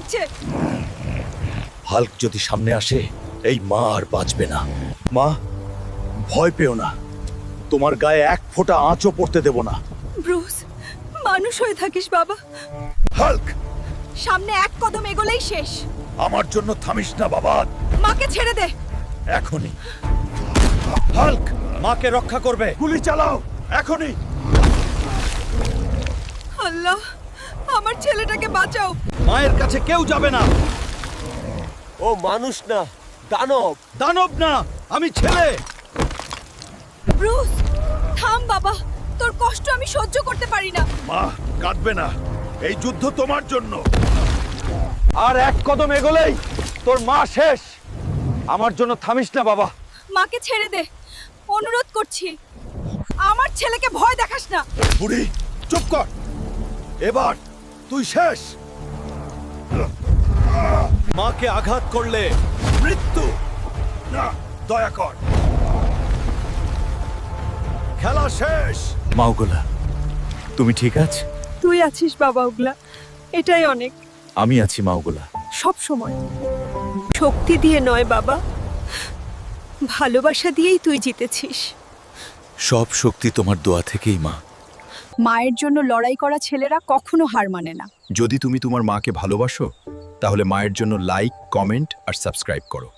লাগছে। হাল্ক যদি সামনে আসে এই মা আর বাঁচবে না। মা, ভয় পেও না, তোমার গায়ে এক ফোঁটা আঁচও পড়তে দেব না। ব্রুস, মানুষ হয়ে থাকিস বাবা। হাল্ক, সামনে এক কদম এগোলেই শেষ। আমার জন্য থামিস না বাবা। মাকে ছেড়ে দে। এখনই। হাল্ক মাকে রক্ষা করবে। গুলি চালাও এখনই। আল্লাহ, আমার ছেলেটাকে বাঁচাও। মায়ের কাছে কেউ যাবে না। ও মানুষ না, দানব। দানব না, আমি ছেলে। ব্রুস, থাম বাবা, তোর কষ্ট আমি সহ্য করতে পারি না। মা, কাঁদবে না, এই যুদ্ধ তোমার জন্য। আর এক কদম এগোলেই তোর মা শেষ। আমার জন্য থামিস না বাবা। মাকে ছেড়ে দে, অনুরোধ করছি। আমার ছেলেকে ভয় দেখাস না। বুড়ি, চুপ কর। এবার তুই শেষ। মাকে আঘাত করলে মৃত্যু। না, দয়া কর। খেলা শেষ। মাওগোলা, তুমি ঠিক আছো? তুই আছিস বাবা, ওগুলা এটাই অনেক। আমি আছি মাওগোলা। সব সময় শক্তি দিয়ে নয় বাবা, ভালোবাসা দিয়েই তুই জিতেছিস। সব শক্তি তোমার দোয়া থেকেই মা। মায়ের জন্য লড়াই করা ছেলেরা কখনো হার মানে না। যদি তুমি তোমার মাকে ভালোবাসো তাহলে মায়ের জন্য লাইক, কমেন্ট আর সাবস্ক্রাইব করো।